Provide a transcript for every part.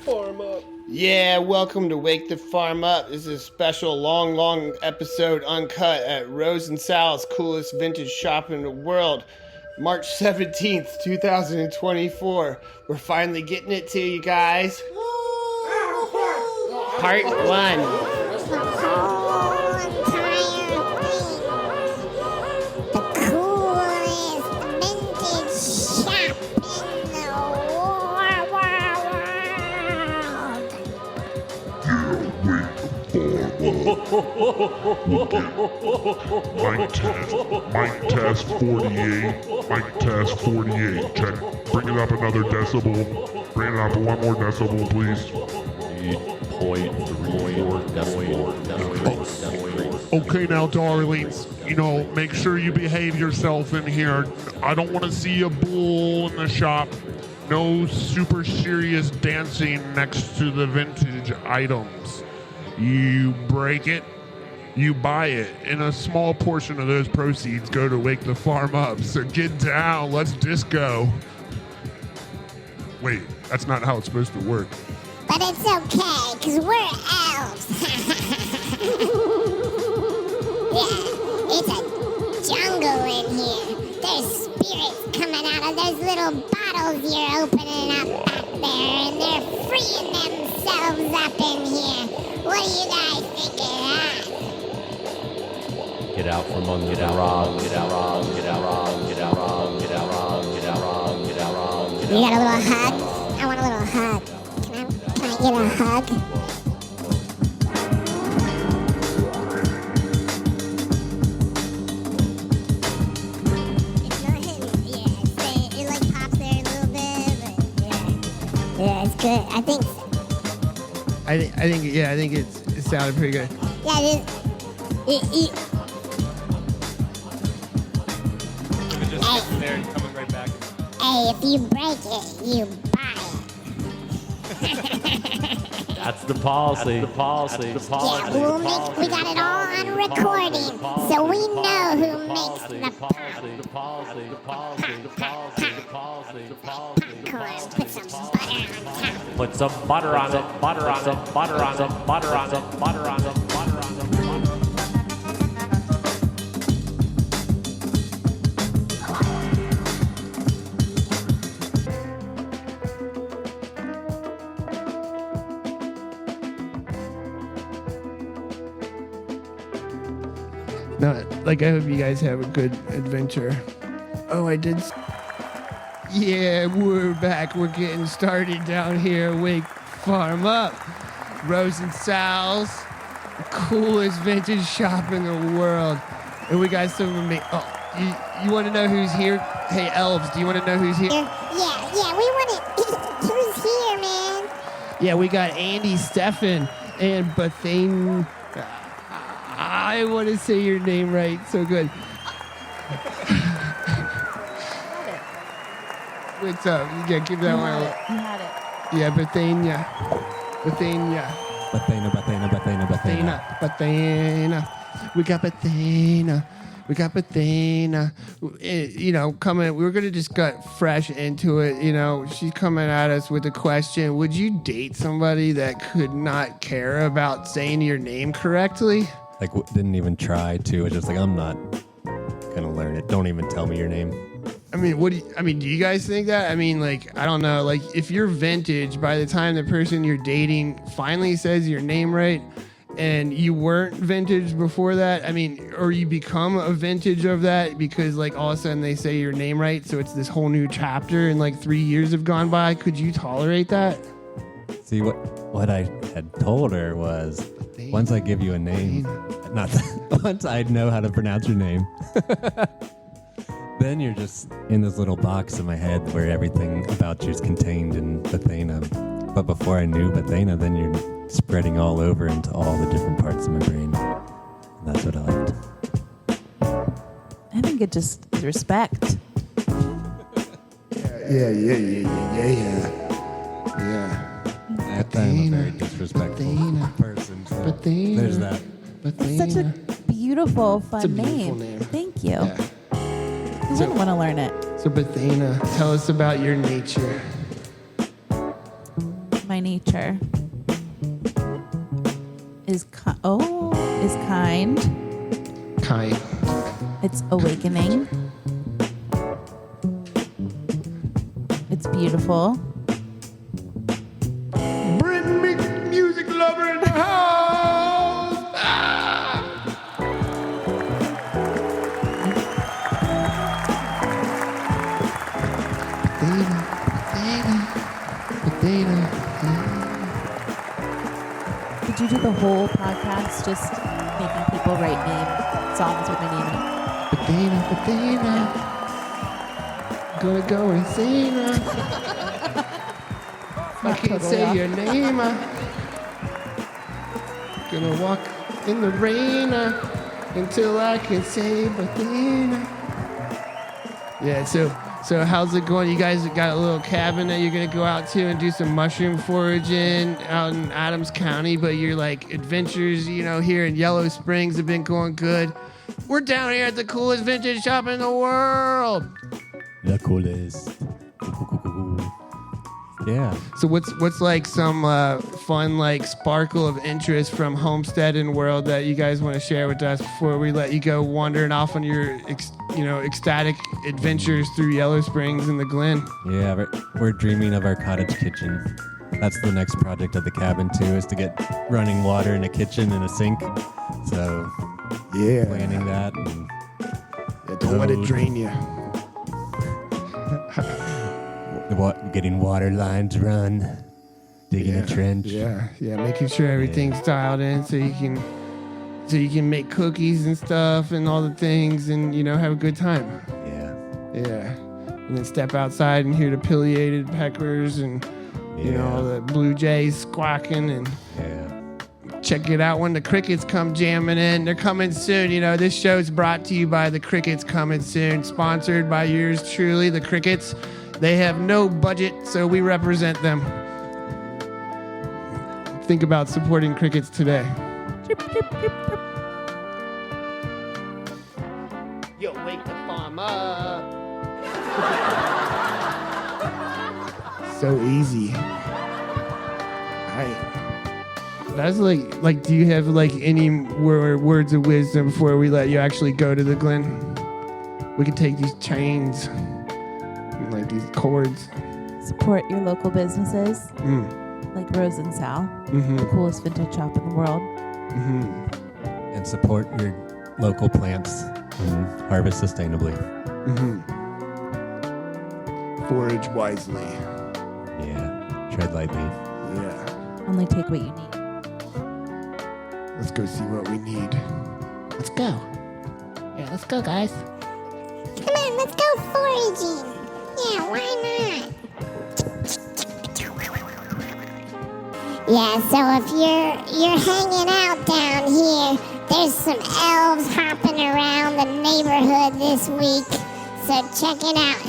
farm up. Yeah, welcome to Wake the Farm Up. This is a special long episode uncut at Rose and Sal's coolest vintage shop in the world. March 17th, 2024. We're finally getting it to you guys. Part 1. Mic test 48. Mic test 48. Check. Bring it up another decibel. Bring it up one more decibel, please. 8.3. Okay, now, darlings, make sure you behave yourself in here. I don't want to see a bull in the shop. No super serious dancing next to the vintage items. You break it, you buy it, and a small portion of those proceeds go to Wake the Farm Up. So get down, let's disco. Wait, that's not how it's supposed to work. But it's okay, because we're elves. Yeah, it's a jungle in here. There's spirits coming out of those little bottles you're opening up back there, and they're freeing themselves up in here. What do you guys think of that? Get out from under the rock. Get out wrong. Get out wrong. Get out wrong. Get out wrong. Get out wrong. Get out wrong. You got a little hug? I want a little hug. Can I get a hug? It's nothing. Yeah, it like pops there a little bit, but yeah, it's good. I think it sounded pretty good. Yeah, it Just sitting there and coming right back. hey, if you break it, you buy it. That's the policy. That's the policy. That's the policy. Yeah, we got it all on recording, so we know who makes the popcorn. Put some butter on top. Butter on it. Butter on it. Butter on it. Butter on it. Butter on it. No, I hope you guys have a good adventure. Oh, I did. Yeah, we're back. We're getting started down here. Wake Farm Up. Rose and Sal's, the coolest vintage shop in the world. And we got some of me. Oh, you want to know who's here? Hey, elves, do you want to know who's here? Yeah, we want to. Who's here, man? Yeah, we got Andy, Stefan, and Buthaina. I want to say your name right. So good. What's up? Yeah, give that one. You had it. Yeah, Buthaina. We got Buthaina. Coming. We were gonna just get fresh into it. She's coming at us with a question. Would you date somebody that could not care about saying your name correctly? Didn't even try to. It's just I'm not gonna learn it. Don't even tell me your name. Do you guys think that? I don't know. If you're vintage, by the time the person you're dating finally says your name right, and you weren't vintage before that, or you become a vintage of that because all of a sudden they say your name right, so it's this whole new chapter and 3 years have gone by. Could you tolerate that? See, what I had told her was, once I give you a name, once I know how to pronounce your name, then you're just in this little box in my head where everything about you is contained in Buthaina. But before I knew Buthaina, then you're spreading all over into all the different parts of my brain. And that's what I liked. I think it just is respect. Yeah. I'm a very disrespectful person. So there's that. Such a beautiful, fun beautiful name. name. Thank you. Yeah. I wouldn't want to learn it. So Buthaina, tell us about your nature. My nature. Is kind. Kind. It's awakening. It's beautiful. Bring me music lover in the house. Buthaina. Did you do the whole podcast just making people write songs with my name in it? Buthaina. Gonna go insane. I can't say your name. Gonna walk in the rain until I can say Buthaina. Yeah, so how's it going? You guys got a little cabin that you're gonna go out to and do some mushroom foraging out in Adams County, but your like adventures, here in Yellow Springs have been going good. We're down here at the coolest vintage shop in the world. The coolest. Yeah. So what's like some fun like sparkle of interest from Homestead and World that you guys want to share with us before we let you go wandering off on your ecstatic adventures through Yellow Springs and the Glen? Yeah, we're dreaming of our cottage kitchen. That's the next project of the cabin too, is to get running water in a kitchen and a sink. So yeah, planning that. And don't let it drain you. Getting water lines run, digging a trench. Yeah, making sure everything's dialed in so you can make cookies and stuff and all the things and have a good time. Yeah. And then step outside and hear the pileated peckers and all the blue jays squawking and check it out when the crickets come jamming in. They're coming soon. This show's brought to you by the Crickets Coming Soon, sponsored by yours truly, the Crickets. They have no budget, so we represent them. Think about supporting crickets today. Yo, wake the farm up. So easy. That's like, do you have like any words of wisdom before we let you actually go to the Glen? We could take these chains. Like these cords. Support your local businesses, like Rose and Sal, the coolest vintage shop in the world. And support your local plants and harvest sustainably. Forage wisely. Yeah, tread lightly. Yeah. Only take what you need. Let's go see what we need. Let's go. Yeah, let's go, guys. Come on, let's go foraging. Yeah, why not? Yeah, so if you're hanging out down here, there's some elves hopping around the neighborhood this week. So check it out.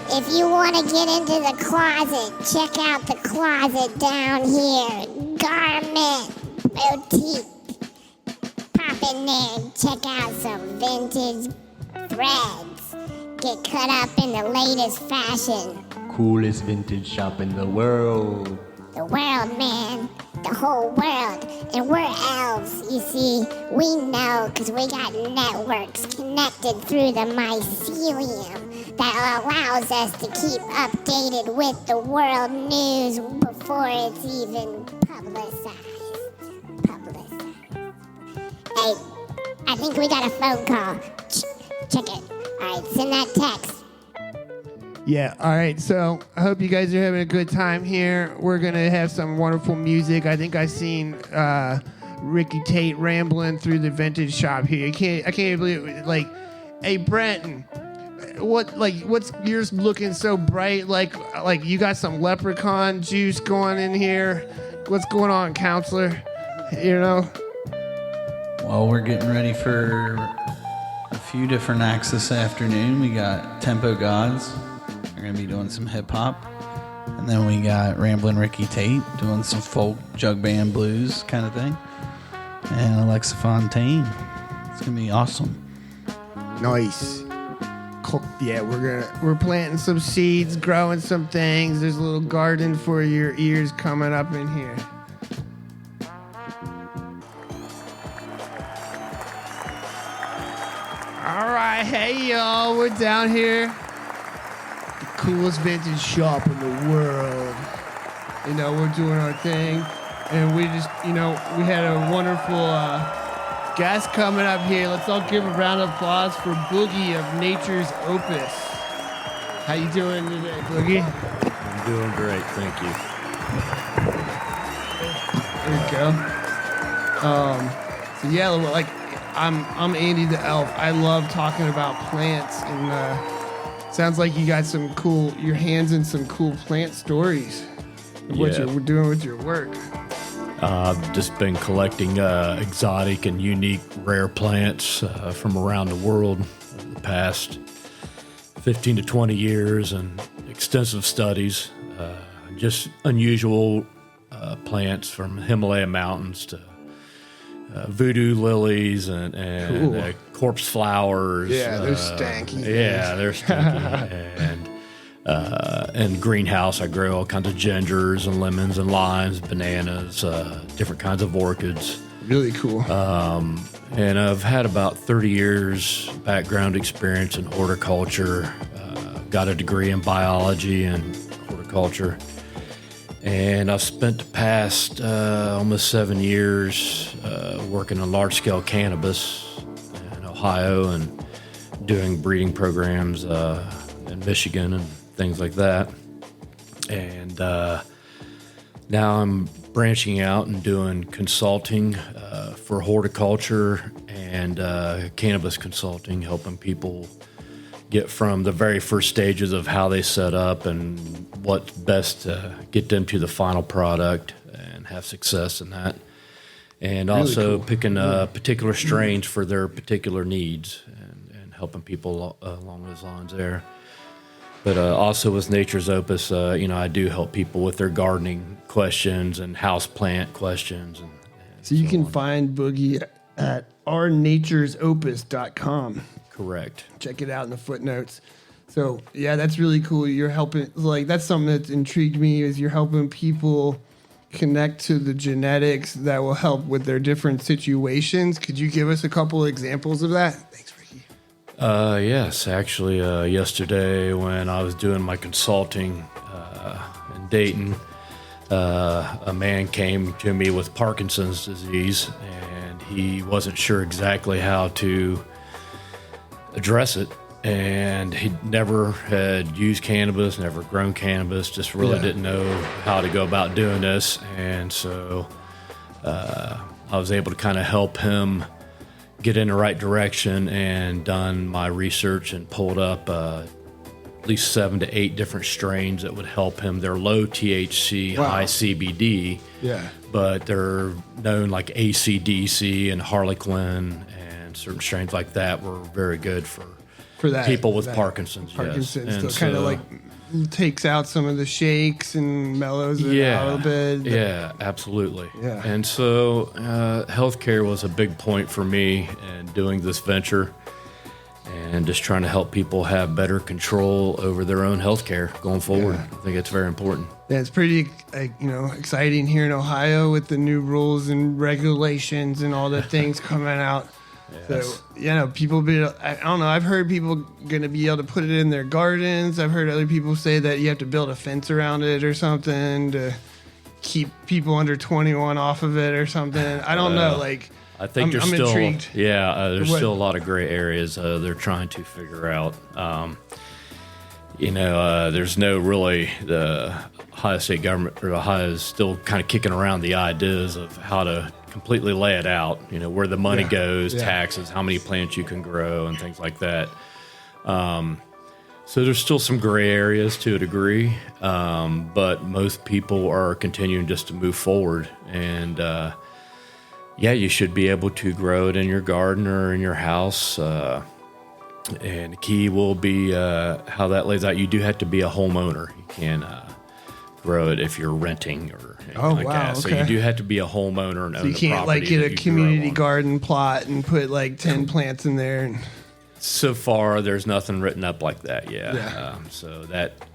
If you want to get into the closet, check out the closet down here. Garment boutique. Pop in there and check out some vintage threads. Get cut up in the latest fashion. Coolest vintage shop in the world. The world, man. The whole world. And we're elves, you see. We know because we got networks connected through the mycelium that allows us to keep updated with the world news before it's even publicized. Hey, I think we got a phone call. Check it. All right, send that text. Yeah, all right. So I hope you guys are having a good time here. We're going to have some wonderful music. I think I've seen Ricky Tate rambling through the vintage shop here. I can't believe it. Like, hey, Brenton, what's yours looking so bright? Like you got some leprechaun juice going in here. What's going on, counselor? Well, we're getting ready for a few different acts this afternoon. We got Tempo Gods. We're going to be doing some hip hop. And then we got Ramblin' Ricky Tate doing some folk jug band blues kind of thing. And Alexa Fontaine. It's going to be awesome. Nice. we're planting some seeds, growing some things. There's a little garden for your ears coming up in here. All right, hey y'all, we're down here, the coolest vintage shop in the world. You know, we're doing our thing, and we just, we had a wonderful guest coming up here. Let's all give a round of applause for Boogie of Nature's Opus. How you doing today, Boogie? I'm doing great, thank you. There we go. So yeah, like I'm Andy the Elf. I love talking about plants, and sounds like you got your hands in some cool plant stories. What you're doing with your work. I've just been collecting exotic and unique rare plants from around the world over the past 15 to 20 years, and extensive studies. Just unusual plants from Himalaya mountains to voodoo lilies and Cool. corpse flowers. Yeah, they're stanky. Yeah, they're stanky. And greenhouse, I grow all kinds of gingers and lemons and limes, bananas, different kinds of orchids. Really cool. And I've had about 30 years background experience in horticulture. Got a degree in biology and horticulture. And I've spent the past almost 7 years working on large-scale cannabis in Ohio and doing breeding programs in Michigan and things like that. And now I'm branching out and doing consulting for horticulture and cannabis consulting, helping people get from the very first stages of how they set up and what's best to get them to the final product and have success in that. And Really also cool. picking particular strains for their particular needs and helping people along those lines there. But also with Nature's Opus, I do help people with their gardening questions and house plant questions. And so you can on. find Boogie at ournaturesopus.com. Correct. Check it out in the footnotes. So yeah, that's really cool. You're helping, like, that's something that's intrigued me, is you're helping people connect to the genetics that will help with their different situations. Could you give us a couple examples of that? Thanks, Ricky. Yes, actually, yesterday when I was doing my consulting in Dayton, a man came to me with Parkinson's disease, and he wasn't sure exactly how to address it. And he never had used cannabis, never grown cannabis, just really didn't know how to go about doing this. And so I was able to kind of help him get in the right direction, and done my research and pulled up at least 7 to 8 different strains that would help him. They're low THC, high CBD, but they're known like ACDC and Harlequin, and certain strains like that were very good for that people with Parkinson's. Parkinson's, yes. And so kind of like takes out some of the shakes and mellows it out a little bit. Yeah, absolutely. Yeah. And so healthcare was a big point for me in doing this venture, and just trying to help people have better control over their own healthcare going forward. I think it's very important. Yeah, it's pretty, exciting here in Ohio with the new rules and regulations and all the things coming out. Yes. So, people I don't know, I've heard people going to be able to put it in their gardens. I've heard other people say that you have to build a fence around it or something to keep people under 21 off of it or something. I don't know. I think I'm intrigued. There's still a lot of gray areas they're trying to figure out. There's no really, the Ohio state government, or Ohio is still kind of kicking around the ideas of how to completely lay it out, where the money goes, taxes, how many plants you can grow, and things like that. So there's still some gray areas to a degree, but most people are continuing just to move forward. And you should be able to grow it in your garden or in your house. And the key will be how that lays out. You do have to be a homeowner. You can't grow it if you're renting or anything like that. So you do have to be a homeowner and own you the can't property get that a you community grow on. garden plot and put 10 plants in there. So far, there's nothing written up like that.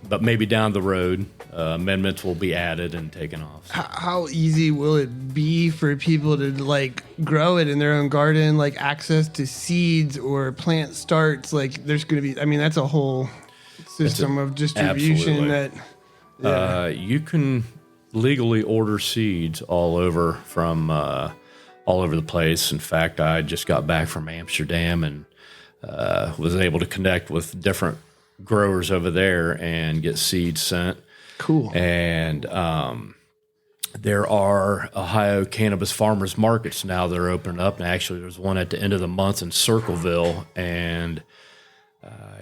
But maybe down the road, amendments will be added and taken off. So. How easy will it be for people to like grow it in their own garden, like access to seeds or plant starts? Like there's going to be, I mean, that's a whole system of distribution absolutely. You can legally order seeds all over from all over the place. In fact, I just got back from Amsterdam and was able to connect with different growers over there and get seeds sent. Cool. And there are Ohio cannabis farmers markets now that are opening up. And actually, there's one at the end of the month in Circleville. And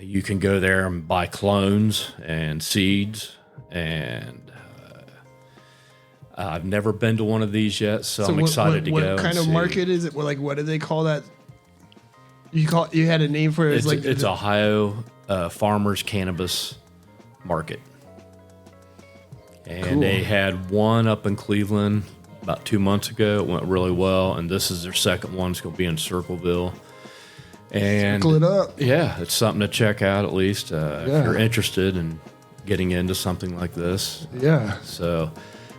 you can go there and buy clones and seeds. And I've never been to one of these yet, so I'm excited to go. What kind of market is it? Well, like, what do they call that? You had a name for it. It's Ohio Farmers Cannabis Market, and cool. They had one up in Cleveland about 2 months ago. It went really well, and this is their second one. It's going to be in Circleville. And circle it up. Yeah, it's something to check out at least if you're interested in getting into something like this. Yeah. So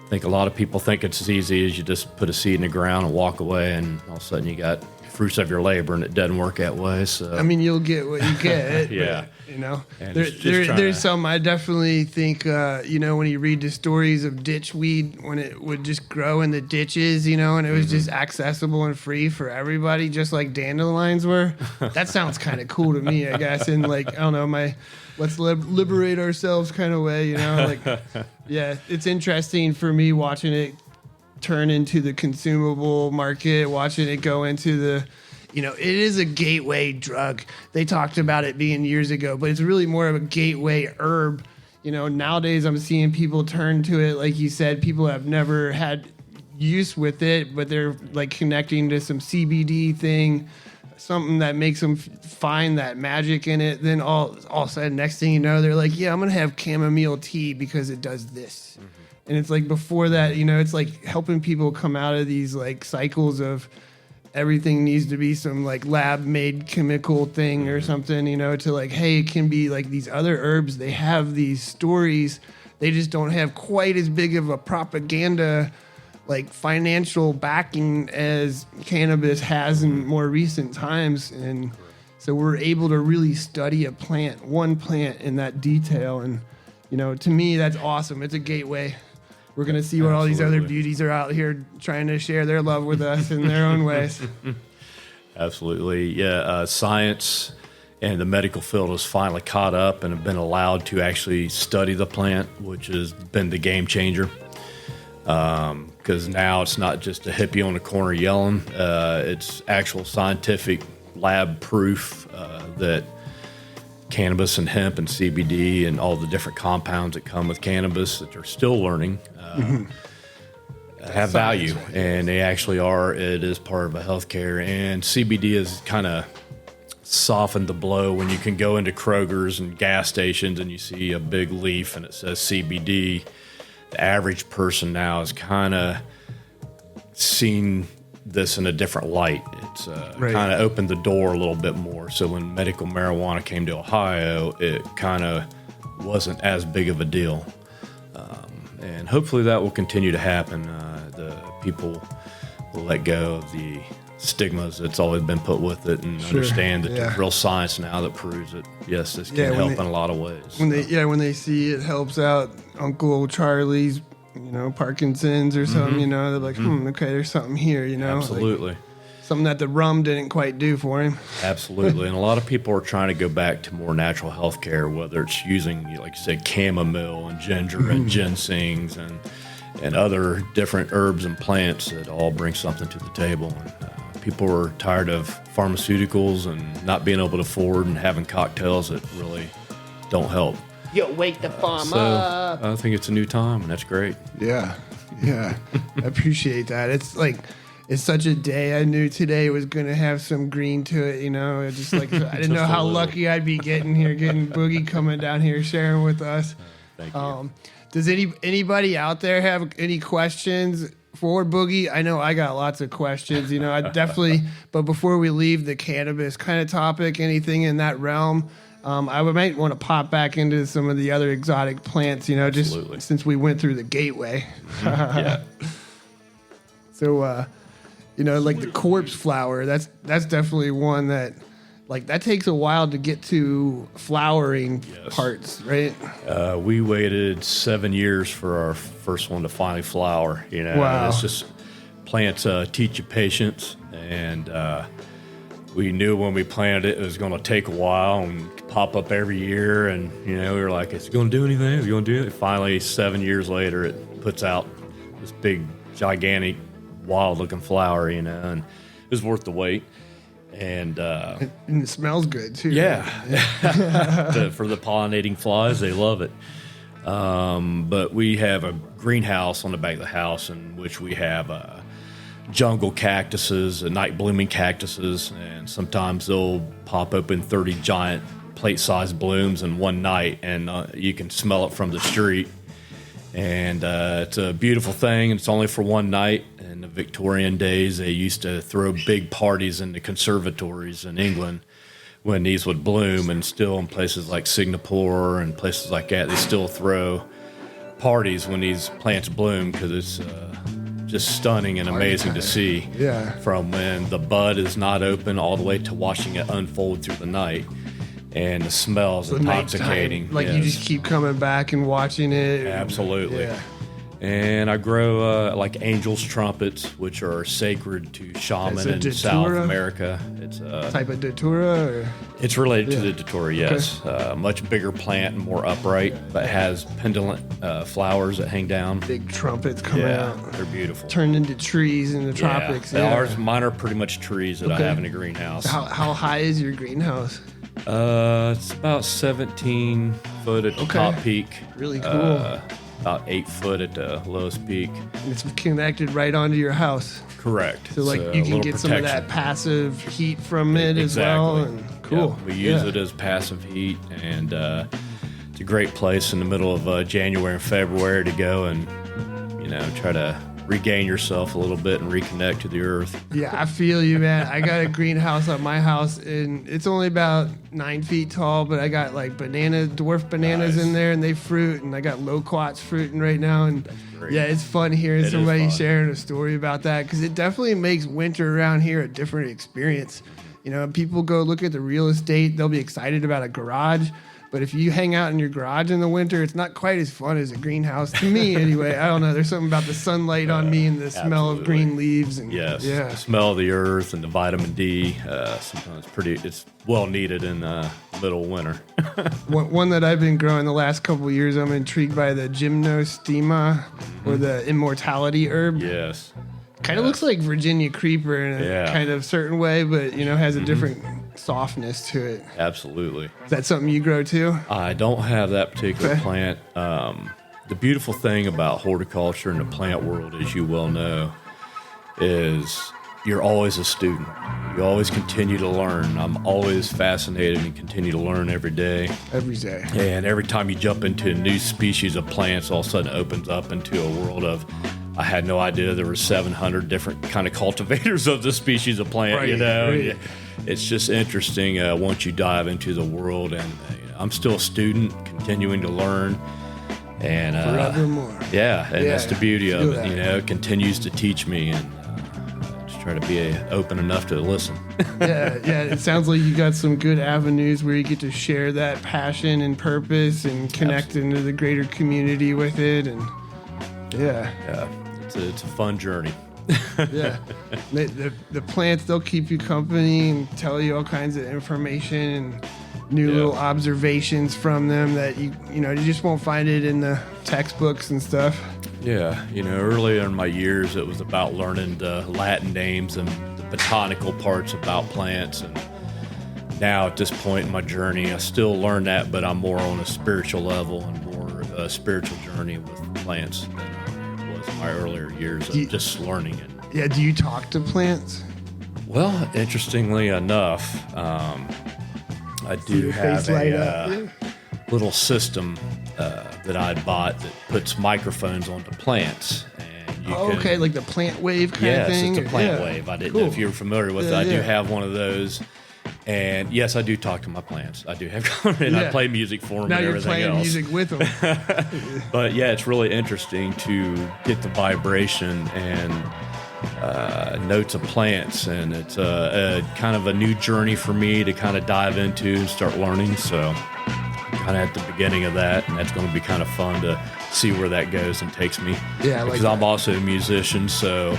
I think a lot of people think it's as easy as you just put a seed in the ground and walk away, and all of a sudden you got fruits of your labor, and it doesn't work that way. So I mean, you'll get what you get. Yeah. But, you know, And there's some I definitely think, you know, when you read the stories of ditch weed, when it would just grow in the ditches, you know, and it was just accessible and free for everybody, just like dandelions were. That sounds kind of cool to me, I guess. And like, I don't know, let's liberate ourselves kind of way, you know, like, yeah, it's interesting for me watching it turn into the consumable market, watching it go into the, you know, it is a gateway drug. They talked about it being years ago, but it's really more of a gateway herb. You know, nowadays I'm seeing people turn to it, like you said, people have never had use with it, but they're like connecting to some CBD thing, something that makes them find that magic in it. Then all of a sudden, next thing you know, they're like, yeah, I'm going to have chamomile tea because it does this. Mm-hmm. And it's like before that, you know, it's like helping people come out of these like cycles of everything needs to be some like lab made chemical thing or something, you know, to like, hey, it can be like these other herbs. They have these stories. They just don't have quite as big of a propaganda, like financial backing as cannabis has in more recent times. And so we're able to really study one plant in that detail. And, you know, to me, that's awesome. It's a gateway. We're going to see what all these other beauties are out here trying to share their love with us in their own ways. Absolutely. Yeah. Science and the medical field has finally caught up and have been allowed to actually study the plant, which has been the game changer. Because now it's not just a hippie on the corner yelling. It's actual scientific lab proof that cannabis and hemp and CBD and all the different compounds that come with cannabis that they're still learning have value, and they actually are. It is part of a healthcare, and CBD has kind of softened the blow when you can go into Kroger's and gas stations and you see a big leaf and it says CBD. The average person now has kind of seen this in a different light. It's kind of opened the door a little bit more. So when medical marijuana came to Ohio, it kind of wasn't as big of a deal. And hopefully that will continue to happen. The people will let go of the stigmas that's always been put with it and understand that there's real science now that proves that, yes, this can help in a lot of ways. When they see it helps out Uncle Charlie's, you know, Parkinson's or something, you know, they're like, okay, there's something here, you know. Absolutely. Like, something that the rum didn't quite do for him. Absolutely. And a lot of people are trying to go back to more natural health care, whether it's using, like you said, chamomile and ginger and ginsengs and other different herbs and plants that all bring something to the table. And people are tired of pharmaceuticals and not being able to afford and having cocktails that really don't help. Yo, wake the farm up. I think it's a new time, and that's great. Yeah. I appreciate that. It's like, it's such a day. I knew today was going to have some green to it, you know. It just like I didn't know how lucky I'd be getting Boogie coming down here sharing with us. Thank you. Does anybody out there have any questions for Boogie, I know I got lots of questions. I definitely, but before we leave the cannabis kind of topic, anything in that realm, I might want to pop back into some of the other exotic plants, Absolutely. just since we went through the gateway. Yeah. So, like the corpse flower, that's definitely one that, like, that takes a while to get to flowering parts, right? We waited 7 years for our first one to finally flower. Wow. It's just plants teach you patience, and we knew when we planted it was going to take a while and pop up every year, and we were like, is it going to do anything? Is it going to do it? Finally, 7 years later, it puts out this big, gigantic, wild-looking flower, and it was worth the wait. And it smells good too. Yeah, for the pollinating flies, they love it. But we have a greenhouse on the back of the house in which we have jungle cactuses, night blooming cactuses, and sometimes they'll pop open 30 giant plate-sized blooms in one night, and you can smell it from the street. And it's a beautiful thing. It's only for one night. In the Victorian days, they used to throw big parties in the conservatories in England when these would bloom, and still in places like Singapore and places like that, they still throw parties when these plants bloom because it's just stunning and amazing to see. Yeah. From when the bud is not open all the way to watching it unfold through the night. And the smell's intoxicating. Nighttime, like you just keep coming back and watching it. Absolutely. Yeah. And I grow like angel's trumpets, which are sacred to shaman in South America. It's a type of datura, or it's related to the datura, yes. Okay. Much bigger plant and more upright, but has pendulent flowers that hang down. Big trumpets coming out. They're beautiful. Turned into trees in the tropics. Mine are pretty much trees that I have in a greenhouse. How high is your greenhouse? It's about 17 foot at the top peak. Really cool. About 8 foot at the lowest peak. And it's connected right onto your house. Correct. So like you can get some of that passive heat from it as well. And cool. Yeah, we use it as passive heat, and it's a great place in the middle of January and February to go and try to regain yourself a little bit and reconnect to the earth. Yeah, I feel you, man. I got a greenhouse at my house, and it's only about 9 feet tall, but I got like dwarf bananas in there, and they fruit, and I got loquats fruiting right now, and yeah, it's fun hearing somebody sharing a story about that, because it definitely makes winter around here a different experience. People go look at the real estate, they'll be excited about a garage, but if you hang out in your garage in the winter, it's not quite as fun as a greenhouse to me anyway. I don't know. There's something about the sunlight on me and the smell of green leaves. And, the smell of the earth and the vitamin D. Sometimes it's well needed in the middle of winter. One that I've been growing the last couple of years, I'm intrigued by the gymnostima, or the immortality herb. Yes. Kind of looks like Virginia creeper in a kind of certain way, but has a different softness to it. Absolutely. Is that something you grow too? I don't have that particular plant. The beautiful thing about horticulture and the plant world, as you well know, is you're always a student. You always continue to learn. I'm always fascinated and continue to learn every day. Every day. And every time you jump into a new species of plants, all of a sudden it opens up into a world of, I had no idea there were 700 different kind of cultivators of this species of plant, Right. It's just interesting once you dive into the world, and I'm still a student, continuing to learn. And forevermore. Yeah, and that's the beauty of it. It continues to teach me, and just try to be open enough to listen. Yeah. It sounds like you got some good avenues where you get to share that passion and purpose and connect into the greater community with it, and it's a fun journey. Yeah, the plants, they'll keep you company and tell you all kinds of information and new little observations from them that you just won't find it in the textbooks and stuff. Yeah, earlier in my years, it was about learning the Latin names and the botanical parts about plants, and now at this point in my journey, I still learn that, but I'm more on a spiritual level and more a spiritual journey with plants than I was in my earlier years of just learning it. Yeah, do you talk to plants? Well, interestingly enough, I do have a little system that I bought that puts microphones onto plants, and and you Okay, like the plant wave kind of thing? Yes, it's a plant Yeah. wave. I didn't know if you were familiar with it. I do have one of those. And yes, I do talk to my plants. I do have, and I play music for them Now and you're everything playing else. music with them. But yeah, it's really interesting to get the vibration and notes of plants, and it's a kind of a new journey for me to kind of dive into and start learning. So kind of at the beginning of that, and that's going to be kind of fun to see where that goes and takes me. Yeah, because I'm also a musician, so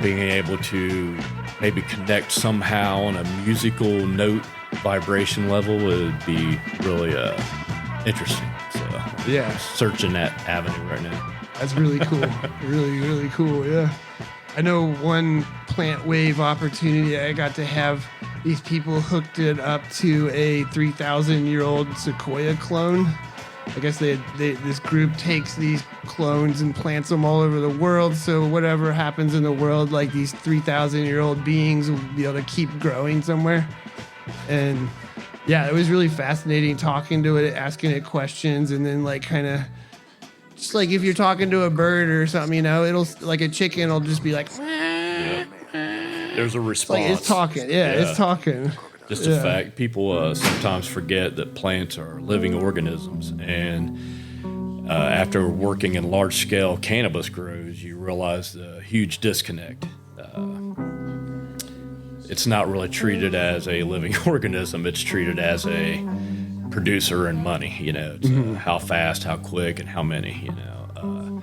being able to maybe connect somehow on a musical note vibration level would be really interesting. So Yeah. searching that avenue right now. That's really cool. Really, really cool. Yeah. I know one plant wave opportunity I got to have these people hooked it up to a 3,000-year-old sequoia clone. I guess this group takes these clones and plants them all over the world. So whatever happens in the world, like these 3,000-year-old beings will be able to keep growing somewhere. And yeah, it was really fascinating talking to it, asking it questions, and then like kind of just like if you're talking to a bird or something, you know, it'll like a chicken will just be like, There's a response. like it's talking. Yeah, it's talking. Just a fact. People sometimes forget that plants are living organisms, and after working in large-scale cannabis grows, you realize the huge disconnect. It's not really treated as a living organism. It's treated as a producer and money. You know, it's, how fast, how quick, and how many. You know,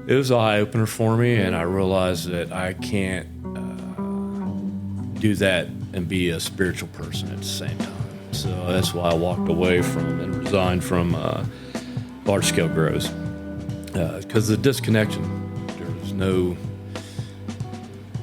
it was an eye-opener for me, and I realized that I can't do that and be a spiritual person at the same time. So that's why I walked away from and resigned from large-scale grows, because the disconnection, there's no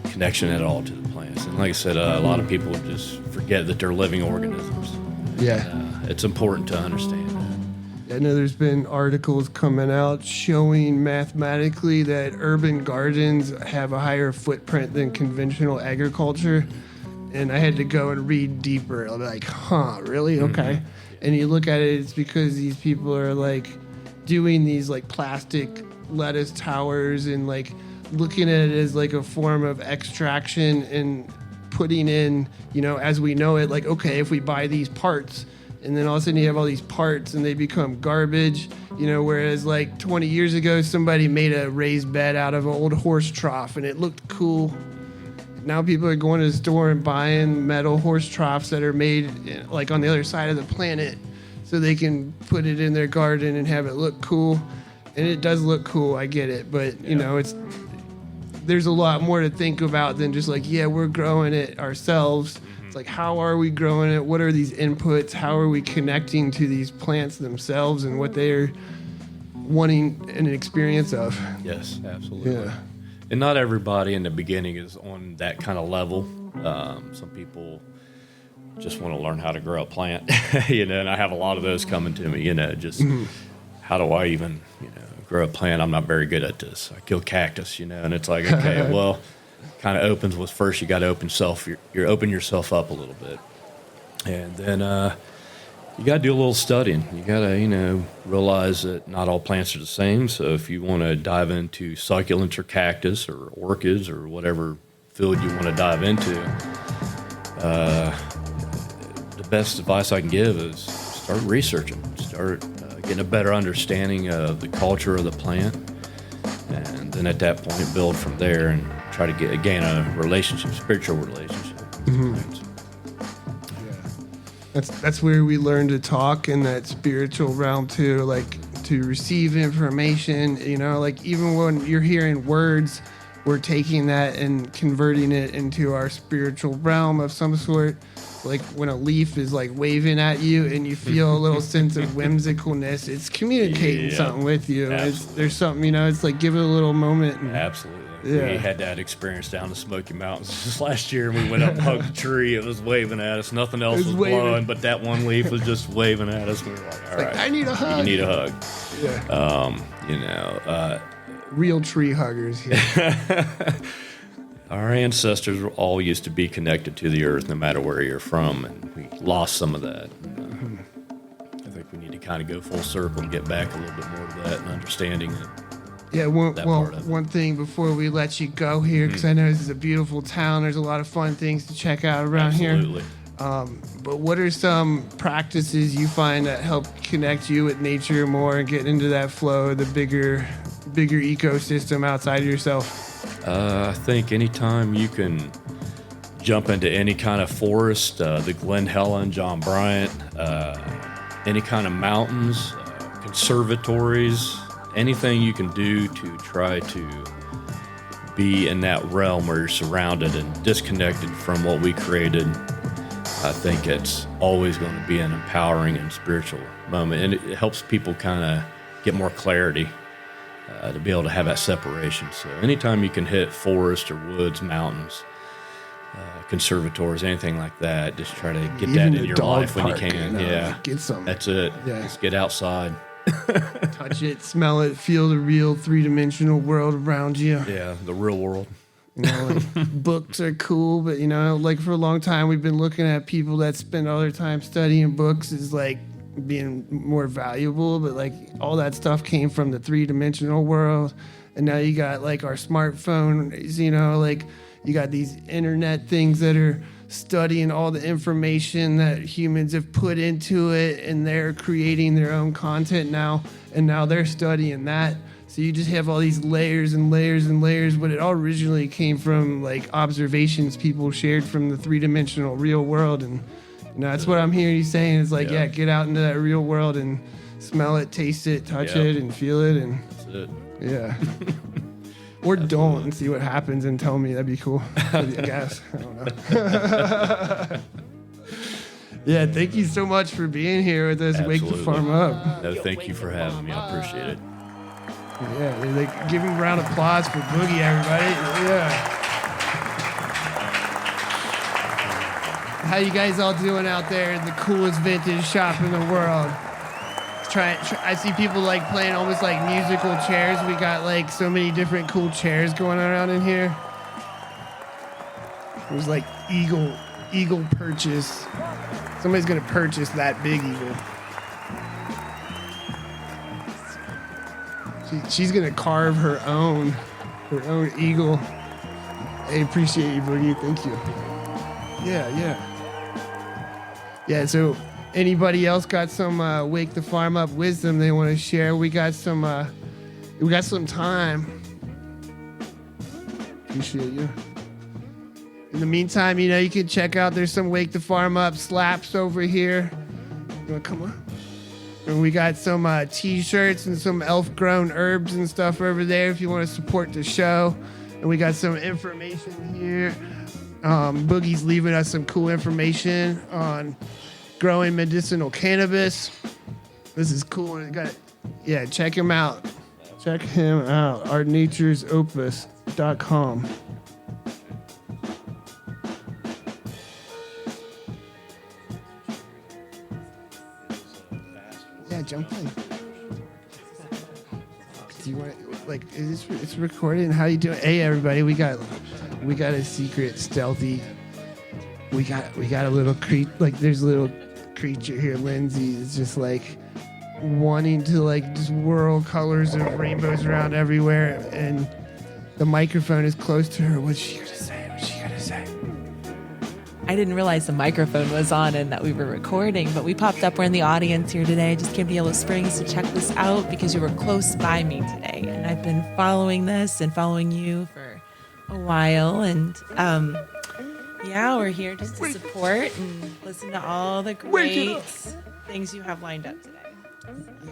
connection at all to the plants. And like I said, a lot of people just forget that they're living organisms. Yeah. It's important to understand that. I know there's been articles coming out showing mathematically that urban gardens have a higher footprint than conventional agriculture. And I had to go and read deeper. I'm like, huh, really? Okay. And you look at it, it's because these people are like doing these like plastic lettuce towers and like looking at it as like a form of extraction and putting in, you know, as we know it, like, okay, if we buy these parts, and then all of a sudden you have all these parts and they become garbage, you know, whereas like 20 years ago, somebody made a raised bed out of an old horse trough and it looked cool. Now people are going to the store and buying metal horse troughs that are made like on the other side of the planet so they can put it in their garden and have it look cool. And it does look cool, I get it, but you know, there's a lot more to think about than just like, yeah, we're growing it ourselves. It's like, how are we growing it? What are these inputs? How are we connecting to these plants themselves and what they're wanting an experience of? Yes, absolutely. Yeah. And not everybody in the beginning is on that kind of level. Some people just want to learn how to grow a plant, you know, and I have a lot of those coming to me, you know, just how do I even, you know, grow a plant? I'm not very good at this. I kill cactus, you know, and it's like, okay, well, kind of opens with first you got to open open yourself up a little bit. And then you got to do a little studying. You got to, you know, realize that not all plants are the same. So if you want to dive into succulents or cactus or orchids or whatever field you want to dive into, the best advice I can give is start researching, start getting a better understanding of the culture of the plant, and then at that point build from there and try to gain a relationship, spiritual relationship. That's where we learn to talk in that spiritual realm too, like to receive information, you know, like even when you're hearing words, we're taking that and converting it into our spiritual realm of some sort. Like when a leaf is like waving at you and you feel a little sense of whimsicalness, it's communicating something with you. There's something, you know, it's like give it a little moment. And, Absolutely. Yeah. We had that experience down the Smoky Mountains just last year. We went up and hugged a tree. It was waving at us. Nothing else was blowing, but that one leaf was just waving at us. We were like, all right. I need a hug. You need a hug. Yeah. You know. Real tree huggers here. Our ancestors all used to be connected to the earth no matter where you're from, and we lost some of that. I think we need to kind of go full circle and get back a little bit more to that and understanding that Yeah, that part of it. one thing before we let you go here, because I know this is a beautiful town. There's a lot of fun things to check out around Absolutely. here. But what are some practices you find that help connect you with nature more and get into that flow, the bigger ecosystem outside of yourself? I think anytime you can jump into any kind of forest, the Glen Helen, John Bryant, any kind of mountains, conservatories, anything you can do to try to be in that realm where you're surrounded and disconnected from what we created, I think it's always going to be an empowering and spiritual moment. And it helps people kind of get more clarity to be able to have that separation. So anytime you can hit forest or woods, mountains, conservatories, anything like that, just try to get Even that the in your dog life when you park, can. you know, Yeah, like, get some. that's it. Yeah. Just get outside. Touch it, smell it, feel the real three-dimensional world around you. Yeah, the real world. You know, like, books are cool, but you know, like for a long time, we've been looking at people that spend all their time studying books as like being more valuable, but like all that stuff came from the three-dimensional world, and now you got like our smartphones. You know, like you got these internet things that are studying all the information that humans have put into it, and they're creating their own content now, and now they're studying that. So you just have all these layers and layers and layers, but it all originally came from like observations people shared from the three-dimensional real world. And you know, that's what I'm hearing you saying is like, yeah, get out into that real world and smell it, taste it, touch it, and feel it. And That's it. yeah. Or don't and see what happens and tell me. That'd be cool. I guess. I don't know. Yeah, thank you so much for being here with us. Wake the Absolutely. Farm Up. No, thank you for having me. I appreciate it. Yeah, like, give him a round of applause for Boogie, everybody. Yeah. How you guys all doing out there in the coolest vintage shop in the world? I see people like playing almost like musical chairs. We got like so many different cool chairs going around in here. There's like eagle purchase. Somebody's gonna purchase that big eagle. She's gonna carve her own eagle. I appreciate you, Boogie. Thank you. Yeah. So, anybody else got some Wake the Farm Up wisdom they want to share? We got some time. Appreciate you. In the meantime, you know, you can check out. There's some Wake the Farm Up slaps over here. You wanna come on? And we got some t-shirts and some elf-grown herbs and stuff over there if you want to support the show. And we got some information here. Boogie's leaving us some cool information on growing medicinal cannabis. This is cool. We got it. Yeah, check him out. Check him out. ournaturesopus.com. Yeah, jump in. Do you want like is this it's recorded? How you doing? Hey everybody, we got a secret stealthy. We got a little there's a little creature here, Lyndsey, is just like wanting to like just whirl colors of rainbows around everywhere, and the microphone is close to her. What's she gonna say? I didn't realize the microphone was on and that we were recording, but we popped up. We're in the audience here today. I just came to Yellow Springs to check this out because you were close by me today. And I've been following this and following you for a while. And we're here just to support and listen to all the great things you have lined up today.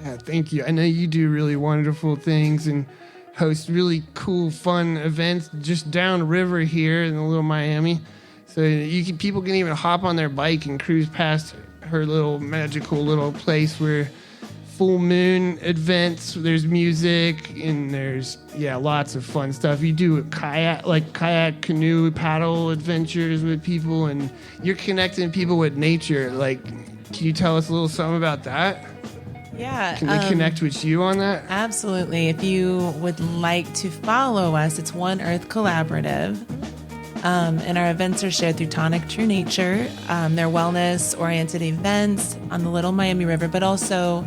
Yeah, thank you. I know you do really wonderful things and host really cool, fun events just downriver here in the little Miami. So people can even hop on their bike and cruise past her little magical little place where full moon events, there's music, and there's, lots of fun stuff. You do kayak, canoe, paddle adventures with people, and you're connecting people with nature. Like, can you tell us a little something about that? Yeah. Can we connect with you on that? Absolutely. If you would like to follow us, it's One Earth Collaborative. And our events are shared through Tonic True Nature. They're wellness-oriented events on the Little Miami River, but also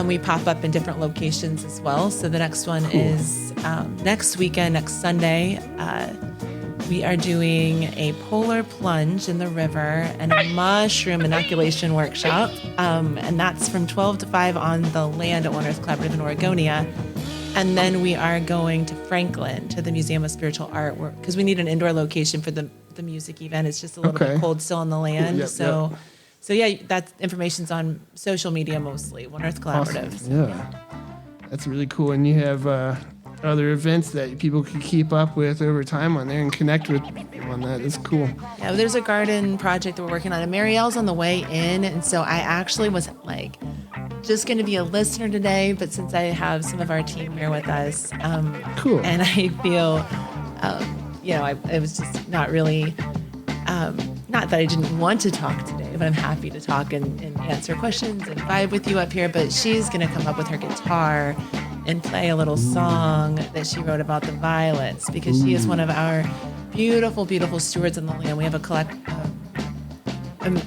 We pop up in different locations as well. So the next one is next weekend, next Sunday. We are doing a polar plunge in the river and a mushroom inoculation workshop. And that's from 12 to 5 on the land at One Earth Collaborative in Oregonia. And then we are going to Franklin to the Museum of Spiritual Art because we need an indoor location for the music event. It's just a little bit cold still on the land. Yep, So yeah, that information's on social media mostly, One Earth Collaborative. Awesome. Yeah. That's really cool. And you have other events that people can keep up with over time on there and connect with on that. It's cool. Yeah, there's a garden project that we're working on, and Marielle's on the way in, and so I actually was like just going to be a listener today, but since I have some of our team here with us, cool, and I feel, I was just not really, not that I didn't want to talk today, but I'm happy to talk and answer questions and vibe with you up here. But she's going to come up with her guitar and play a little song that she wrote about the violets, because she is one of our beautiful, beautiful stewards on the land. We have a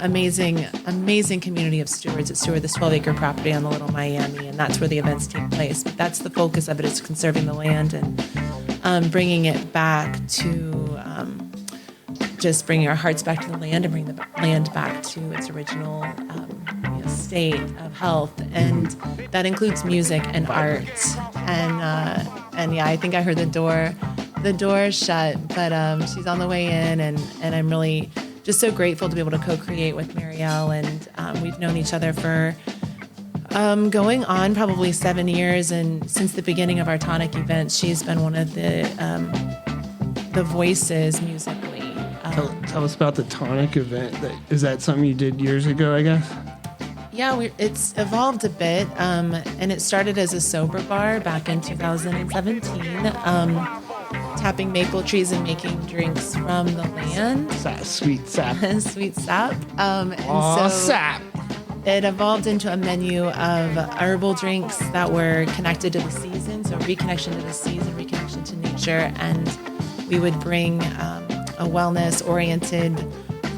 amazing community of stewards that steward this 12-acre property on the Little Miami, and that's where the events take place. But that's the focus of it, is conserving the land and bringing it back to just bringing our hearts back to the land and bringing the land back to its original state of health, and that includes music and art. And yeah, I think I heard the door shut, but she's on the way in, and I'm really just so grateful to be able to co-create with Marielle, and we've known each other for going on probably 7 years, and since the beginning of our tonic events, she's been one of the voices musically. Tell us about the tonic event. Is that something you did years ago, I guess? Yeah, it's evolved a bit, and it started as a sober bar back in 2017, tapping maple trees and making drinks from the land. Sweet sap. Sweet sap. Sap. It evolved into a menu of herbal drinks that were connected to the season, so reconnection to the season, reconnection to nature, and we would bring a wellness-oriented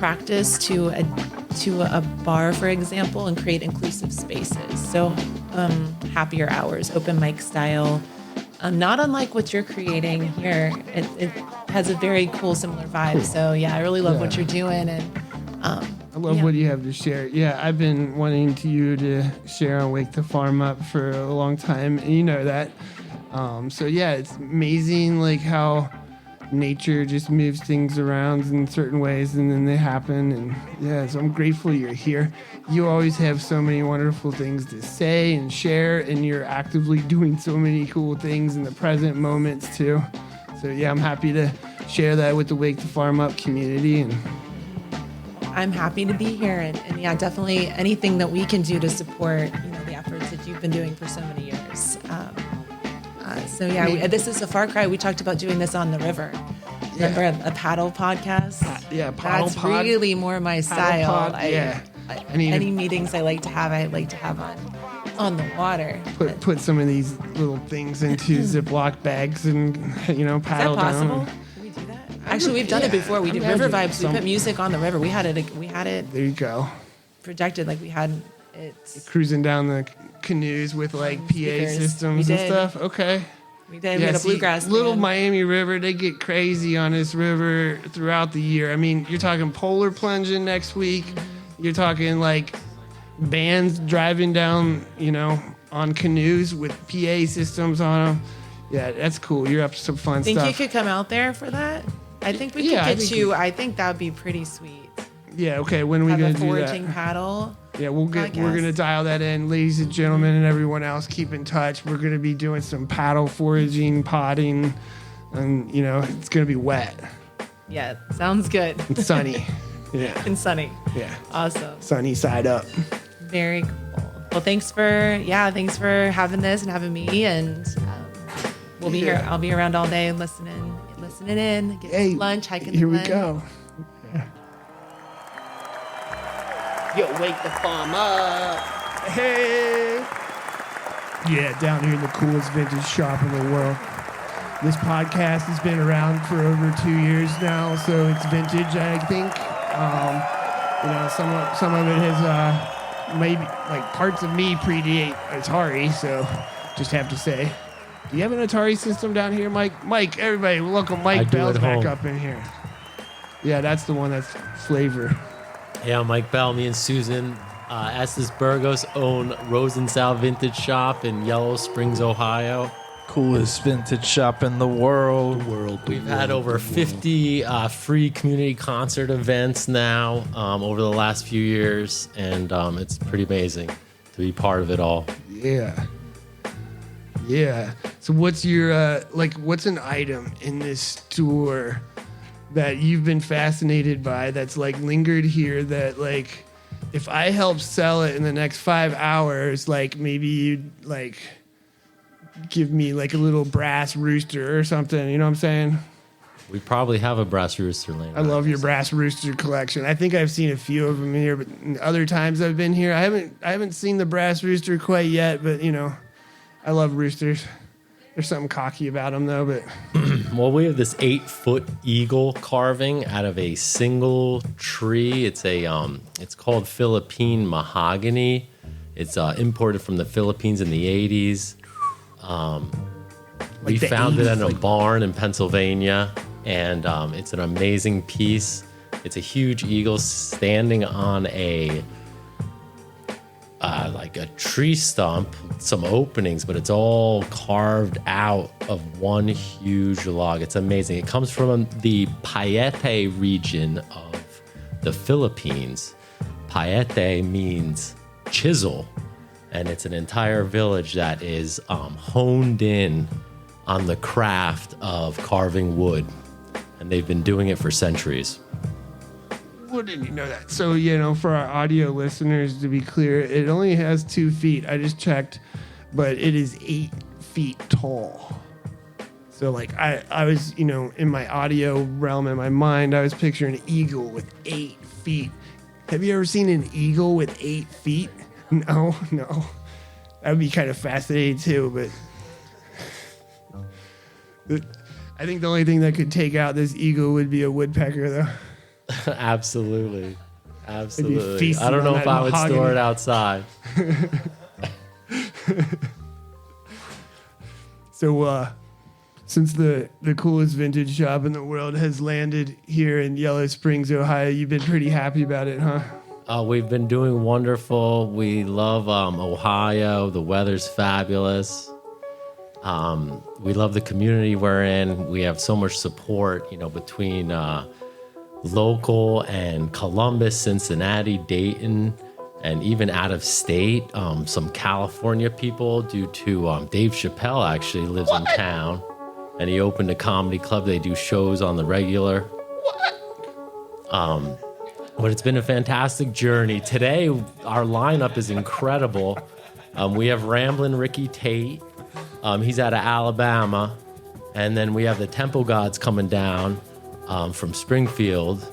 practice to a bar, for example, and create inclusive spaces. So happier hours, open mic style, not unlike what you're creating here. It has a very cool, similar vibe. So yeah, I really love what you're doing, and I love what you have to share. Yeah, I've been wanting you to share on Wake the Farm Up for a long time, and you know that. So yeah, it's amazing like how nature just moves things around in certain ways, and then they happen. And yeah, so I'm grateful you're here. You always have so many wonderful things to say and share, and you're actively doing so many cool things in the present moments too. So yeah, I'm happy to share that with the Wake the Farm Up community. And I'm happy to be here, and yeah, definitely anything that we can do to support the efforts that you've been doing for so many years. So yeah, this is a far cry. We talked about doing this on the river. Remember a paddle podcast? Paddle That's pod. really more my style. Pod, Any meetings I like to have on the water. Put some of these little things into Ziploc bags and paddle Is that possible? down. Can we do that? Actually, we've done it before. We did river vibes. We put music on the river. We had it There you go. projected, like we had it. Cruising down the canoes with like PA Speakers. systems We and did. stuff. Okay. We did. We had a bluegrass Little band. Miami River, they get crazy on this river throughout the year. I mean, you're talking polar plunging next week. You're talking like bands driving down, on canoes with PA systems on them. Yeah, that's cool. You're up to some fun Think stuff. you could come out there for that? I think we could Yeah, I get think you. I think that would be pretty sweet. Yeah, okay. When are we Have going a to do foraging that? paddle. Yeah, we're podcast. going to dial that in. Ladies and gentlemen and everyone else, keep in touch. We're going to be doing some paddle foraging, potting, and, it's going to be wet Yeah, sounds good. and sunny. Yeah, And sunny. yeah. Awesome. Sunny side up. Very cool. Well, thanks for having this and having me, and we'll be here. I'll be around all day listening in, getting lunch, hiking. Here the we glen. go. Yo, wake the farm up. Hey. Yeah, down here in the coolest vintage shop in the world. This podcast has been around for over 2 years now, so it's vintage, I think. Some of it has maybe like parts of me predate Atari, so just have to say. Do you have an Atari system down here, Mike? Mike, everybody, welcome I Mike do Bell's at back home. up in here. Yeah, that's the one that's flavor. Yeah, I'm Mike Bell. Me and Susan, Estes Burgos own Rosensal Vintage Shop in Yellow Springs, Ohio. Coolest vintage shop in the world. We've had over 50 free community concert events now over the last few years, and it's pretty amazing to be part of it all. Yeah. Yeah. So what's your what's an item in this store that you've been fascinated by that's like lingered here that like if I help sell it in the next 5 hours, like maybe you'd like give me like a little brass rooster or something, you know what I'm saying? We probably have a brass rooster laying I love your brass rooster collection. I think I've seen a few of them here, but other times I've been here, I haven't seen the brass rooster quite yet, but you know, I love roosters. There's something cocky about them though, but Well, we have this 8-foot eagle carving out of a single tree. It's it's called Philippine mahogany. It's imported from the Philippines in the 80s. We the found it 80s, in a barn in Pennsylvania, and it's an amazing piece. It's a huge eagle standing on a like a tree stump, some openings, but it's all carved out of one huge log. It's amazing. It comes from the Paete region of the Philippines. Paete means chisel, and it's an entire village that is honed in on the craft of carving wood, and they've been doing it for centuries. wouldn't you know that? So, you know, for our audio listeners, to be clear, it only has 2 feet. I just checked, but it is 8 feet tall. So, like, I was, you know, in my audio realm, in my mind, I was picturing an eagle with 8 feet. Have you ever seen an eagle with 8 feet? No. That would be kind of fascinating, too, but I think the only thing that could take out this eagle would be a woodpecker, though. Absolutely. Absolutely. feasting I don't know on if that I would mahogany. store it outside. So, since the coolest vintage shop in the world has landed here in Yellow Springs, Ohio, you've been pretty happy about it, huh? We've been doing wonderful. We love Ohio. The weather's fabulous. We love the community we're in. We have so much support, you know, between local and Columbus, Cincinnati, Dayton, and even out of state. Some California people, due to Dave Chappelle actually lives in town, and he opened a comedy club. They do shows on the regular. But it's been a fantastic journey. Today, our lineup is incredible. We have Ramblin' Ricky Tate. He's out of Alabama. And then we have the Temple Gods coming down from Springfield.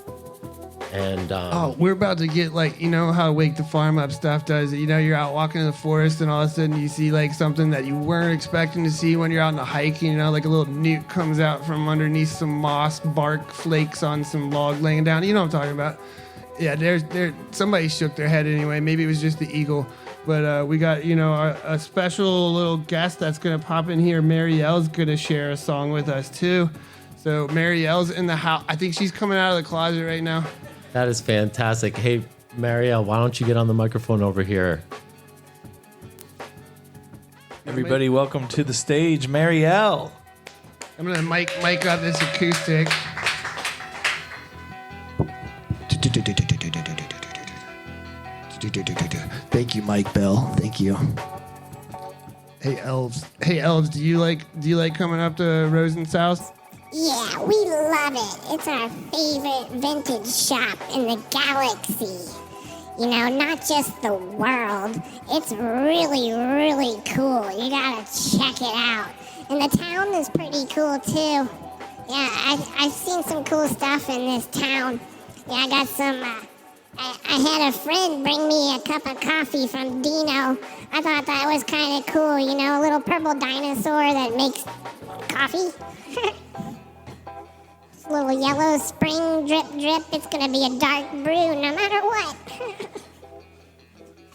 And We're about to get, like, you know how Wake the Farm Up stuff does it. You know, you're out walking in the forest and all of a sudden you see, like, something that you weren't expecting to see when you're out on a hike. You know, like a little newt comes out from underneath some moss, bark flakes on some log laying down. You know what I'm talking about. Yeah, there. Somebody shook their head anyway. Maybe it was just the eagle. But we got, you know, a special little guest that's going to pop in here. Marielle's going to share a song with us, too. So Marielle's in the house. I think she's coming out of the closet right now. that is fantastic. Hey, Marielle, why don't you get on the microphone over here? Everybody, welcome to the stage, Marielle. I'm going to mic up this acoustic. Thank you, Mike Bell. Thank you. Hey, elves. Do you like coming up to Rosen's house? Yeah, we love it. It's our favorite vintage shop in the galaxy. You know, not just the world. It's really, really cool. You gotta check it out. And the town is pretty cool, too. Yeah, I've seen some cool stuff in this town. Yeah, I got some... I had a friend bring me a cup of coffee from Dino. I thought that was kind of cool, you know, a little purple dinosaur that makes coffee. This little yellow spring drip drip. It's gonna be a dark brew no matter what.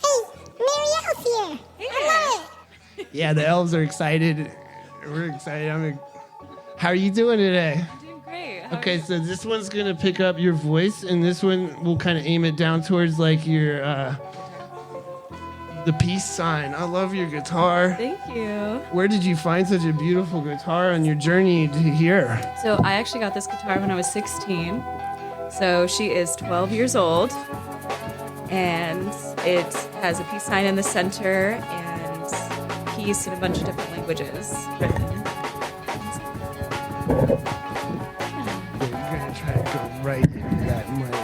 Hey Marielle's here. I love it. Yeah, the elves are excited. We're excited. How are you doing today? Doing great. Okay, so this one's gonna pick up your voice, and this one will kind of aim it down towards like your the peace sign. I love your guitar. Thank you. Where did you find such a beautiful guitar on your journey to here? So I actually got this guitar when I was 16. So she is 12 years old, and it has a peace sign in the center and peace in a bunch of different languages written. We're gonna try to go right into that mic.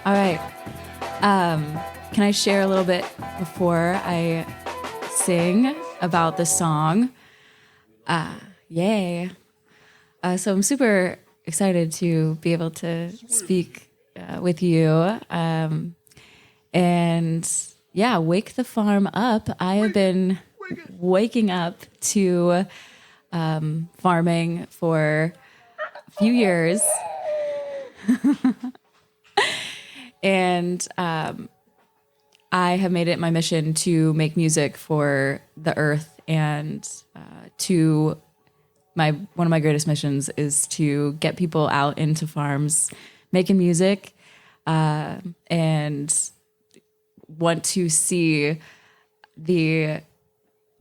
All right. Can I share a little bit before I sing about the song? Yay. So I'm super excited to be able to speak with you. And yeah, wake the farm up. I have been waking up to farming for a few years. And I have made it my mission to make music for the earth, and one of my greatest missions is to get people out into farms making music, and want to see the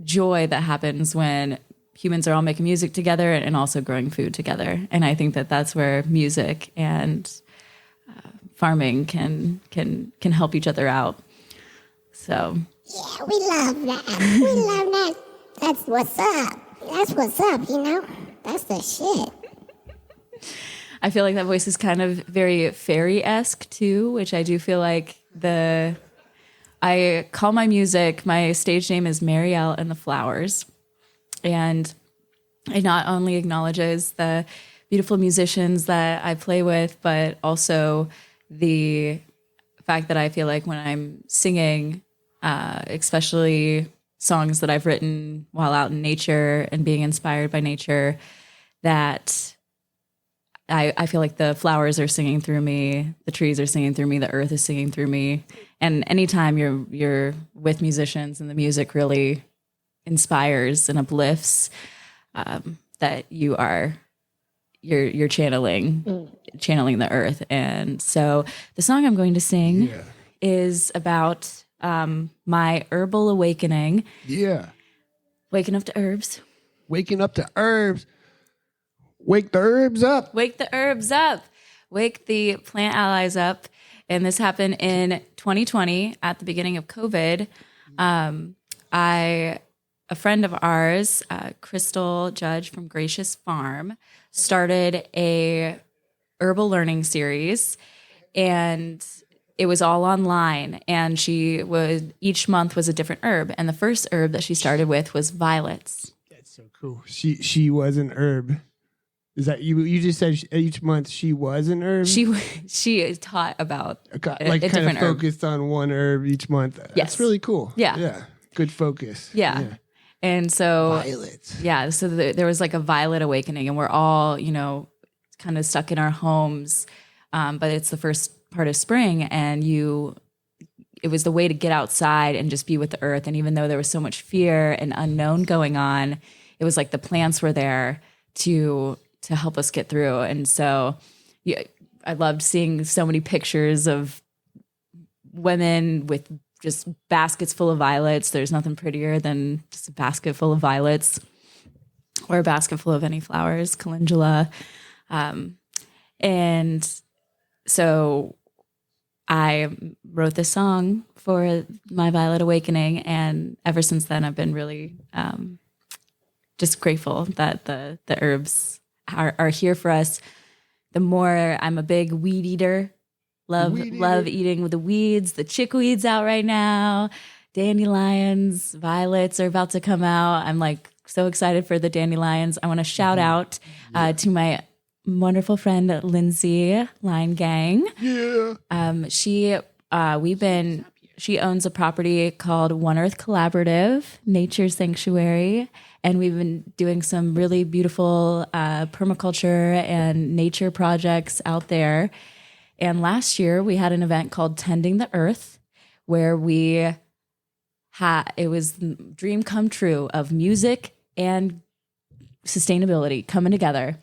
joy that happens when humans are all making music together and also growing food together. And I think that that's where music and farming can help each other out. So Yeah, we love that. We love that. That's what's up. That's what's up, you know? That's the shit. I feel like that voice is kind of very fairy-esque too, which I do feel like I call my music, my stage name is Marielle and the Flowers. And it not only acknowledges the beautiful musicians that I play with, but also the fact that I feel like when I'm singing, especially songs that I've written while out in nature and being inspired by nature, that I feel like the flowers are singing through me, the trees are singing through me, the earth is singing through me. And anytime you're with musicians and the music really inspires and uplifts, that you're channeling the earth. And so the song I'm going to sing is about my herbal awakening. Yeah. Waking up to herbs. Waking up to herbs. Wake the herbs up. Wake the herbs up. Wake the plant allies up. And this happened in 2020 at the beginning of COVID. A friend of ours, Crystal Judge from Gracious Farm, started a herbal learning series, and it was all online. And each month was a different herb. And the first herb that she started with was violets. That's so cool. She was an herb. Is that you just said each month she was an herb? She taught about a kind different of focused on one herb each month. Yes. That's really cool. Yeah. Yeah. Good focus. Yeah. And so violets. Yeah. So there was like a violet awakening, and we're all, kind of stuck in our homes. But it's the first part of spring, and it was the way to get outside and just be with the earth. And even though there was so much fear and unknown going on, it was like the plants were there to help us get through. And so I loved seeing so many pictures of women with just baskets full of violets. There's nothing prettier than just a basket full of violets or a basket full of any flowers, calendula. And so I wrote this song for my Violet Awakening. And ever since then, I've been really just grateful that the herbs are here for us. The more I'm a big weed eater, love eating with the weeds, the chickweeds out right now, dandelions, violets are about to come out. I'm like so excited for the dandelions. I want to shout out to my wonderful friend Lyndsey Line Gang. Yeah. She owns a property called One Earth Collaborative, Nature Sanctuary. And we've been doing some really beautiful permaculture and nature projects out there. And last year we had an event called Tending the Earth, where it was dream come true of music and sustainability coming together.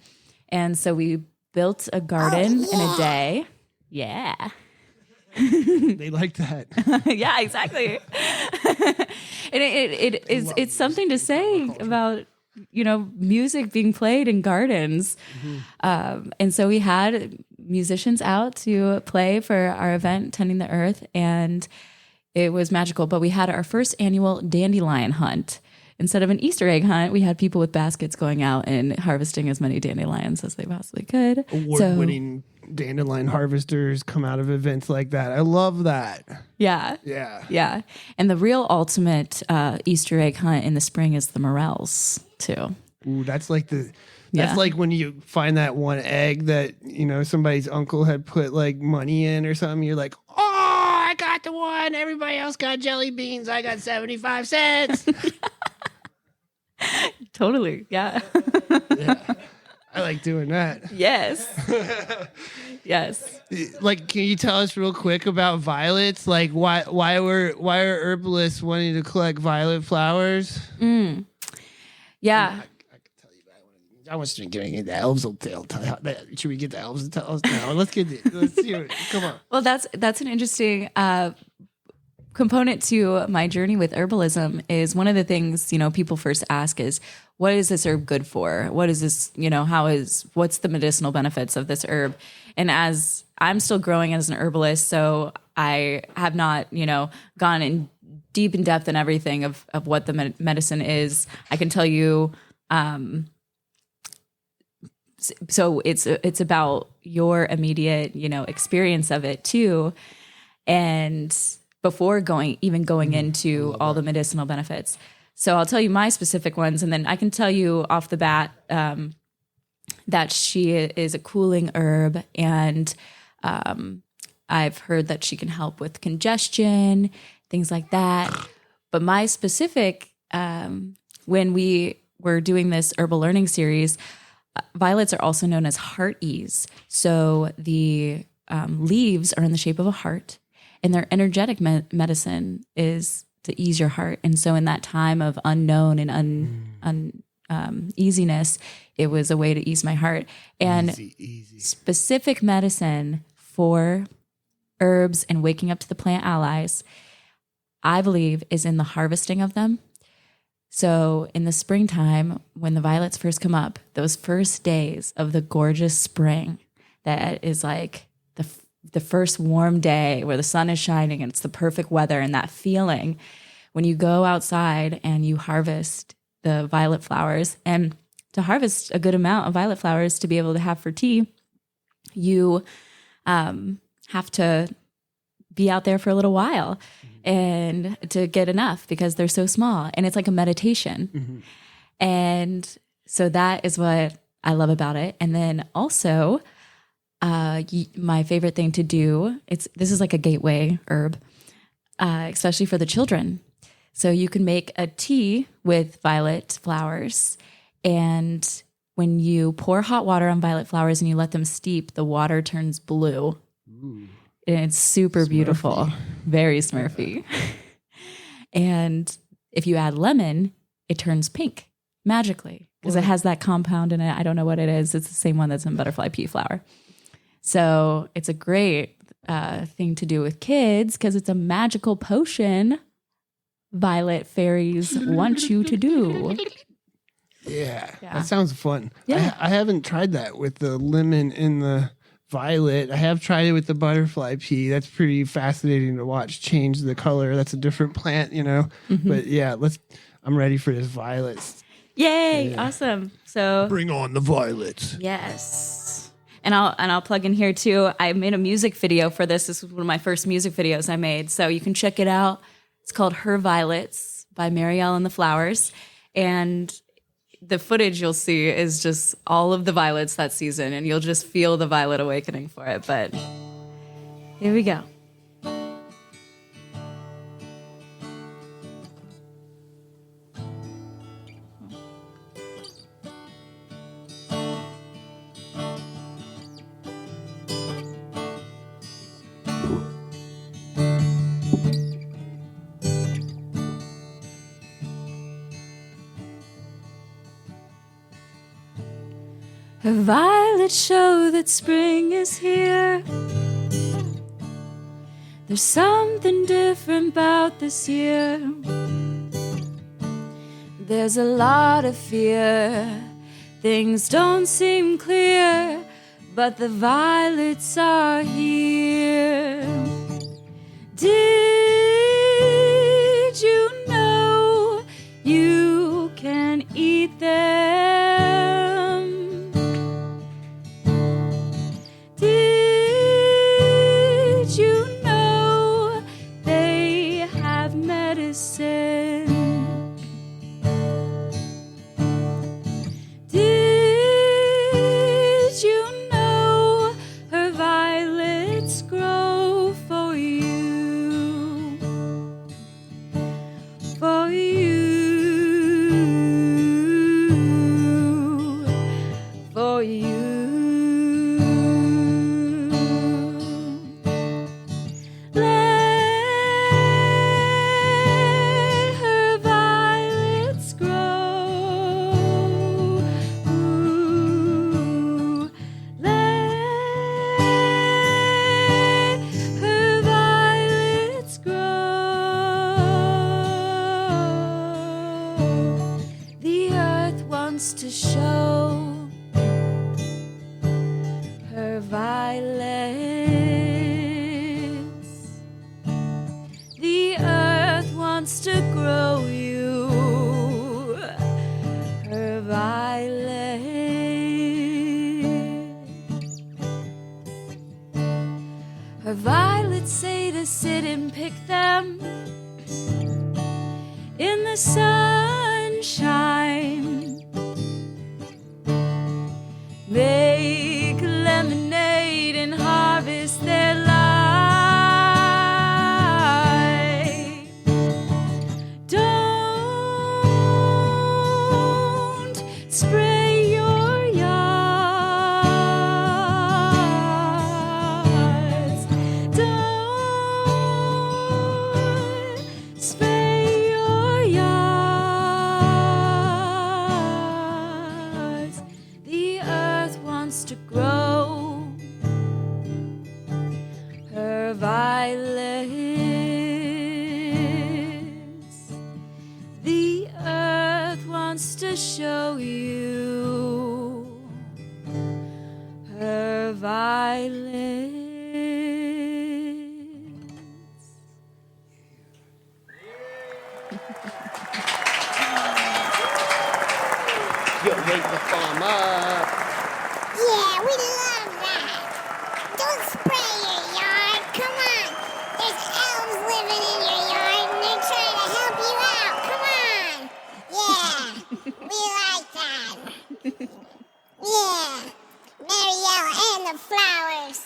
And so we built a garden in a day. Yeah. They like that. Yeah, exactly. And it's something to say about, music being played in gardens. And so we had musicians out to play for our event, Tending the Earth, and it was magical. But we had our first annual dandelion hunt. Instead of an Easter egg hunt, we had people with baskets going out and harvesting as many dandelions as they possibly could. Award-winning dandelion harvesters come out of events like that. I love that. Yeah. And the real ultimate Easter egg hunt in the spring is the morels too. Ooh, that's like like when you find that one egg that somebody's uncle had put like money in or something. You're like, oh, I got the one. Everybody else got jelly beans. I got 75 cents. Totally. Yeah. Yeah. I like doing that. Yes. Yes. Like, can you tell us real quick about violets? Like, why are herbalists wanting to collect violet flowers? Yeah. I can tell you that one. I was getting into elves. Should we get the elves to tell us now? Let's hear it. Come on. Well, that's an interesting component to my journey with herbalism. Is one of the things people first ask is, what is this herb good for? What is this, what's the medicinal benefits of this herb? And as I'm still growing as an herbalist, so I have not, gone in deep in depth in everything of what the medicine is. I can tell you, so it's about your immediate, experience of it too. And before going into all the medicinal benefits. So I'll tell you my specific ones, and then I can tell you off the bat that she is a cooling herb, and I've heard that she can help with congestion, things like that. But my specific, when we were doing this herbal learning series, violets are also known as heart ease. So the leaves are in the shape of a heart, and their energetic medicine is to ease your heart. And so in that time of unknown and uneasiness, it was a way to ease my heart. And easy. Specific medicine for herbs and waking up to the plant allies, I believe, is in the harvesting of them. So in the springtime, when the violets first come up, those first days of the gorgeous spring, that is like the first warm day where the sun is shining and it's the perfect weather, and that feeling when you go outside and you harvest the violet flowers. And to harvest a good amount of violet flowers to be able to have for tea, you have to be out there for a little while and to get enough, because they're so small, and it's like a meditation. And so that is what I love about it. And then also, my favorite thing to do, this is like a gateway herb, especially for the children. So you can make a tea with violet flowers, and when you pour hot water on violet flowers and you let them steep, the water turns blue. Ooh. And it's super beautiful, very Smurfy. And if you add lemon, it turns pink magically, because it has that compound in it. I don't know what it is. It's the same one that's in butterfly pea flower. So it's a great thing to do with kids, because it's a magical potion violet fairies want you to do. Yeah, that sounds fun. Yeah. I haven't tried that with the lemon and the violet. I have tried it with the butterfly pea. That's pretty fascinating to watch change the color. That's a different plant, But yeah, I'm ready for this violets. Yay! Yeah. Awesome. So bring on the violets. Yes. And I'll plug in here too. I made a music video for this. This was one of my first music videos I made. So you can check it out. It's called Her Violets by Marielle and the Flowers. And the footage you'll see is just all of the violets that season, and you'll just feel the violet awakening for it. But here we go. Her violets show that spring is here. There's something different about this year. There's a lot of fear. Things don't seem clear, but the violets are here. Did you know you can eat them? Did you know they have medicine? Did you know her violets grow for you? For you. For you. Let her violets grow. Let her violets grow. The earth wants to show her violets. The earth wants to grow you her violets. Her violets say to sit and pick them in the sunshine. Make lemonade and harvest their life. Don't spray your yards. Don't spray your yards. The earth wants to grow her violets. The earth wants to show you her violets. Yo, wake the farm up. Yeah, we love that. Don't spray your yard. Come on. There's elves living in your yard and they're trying to help you out. Come on. Yeah, we like that. Yeah, Marielle and the Flowers.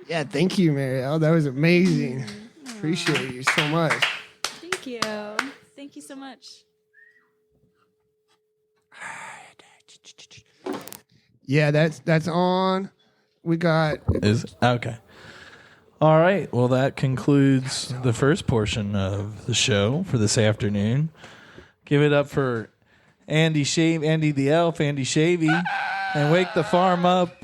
Yeah, thank you, Marielle. That was amazing. Appreciate you so much. Thank you. Thank you so much. Yeah, that's on. We got Is okay. All right. Well, that concludes the first portion of the show for this afternoon. Give it up for Andy the elf, Andy Shavy, and wake the farm up.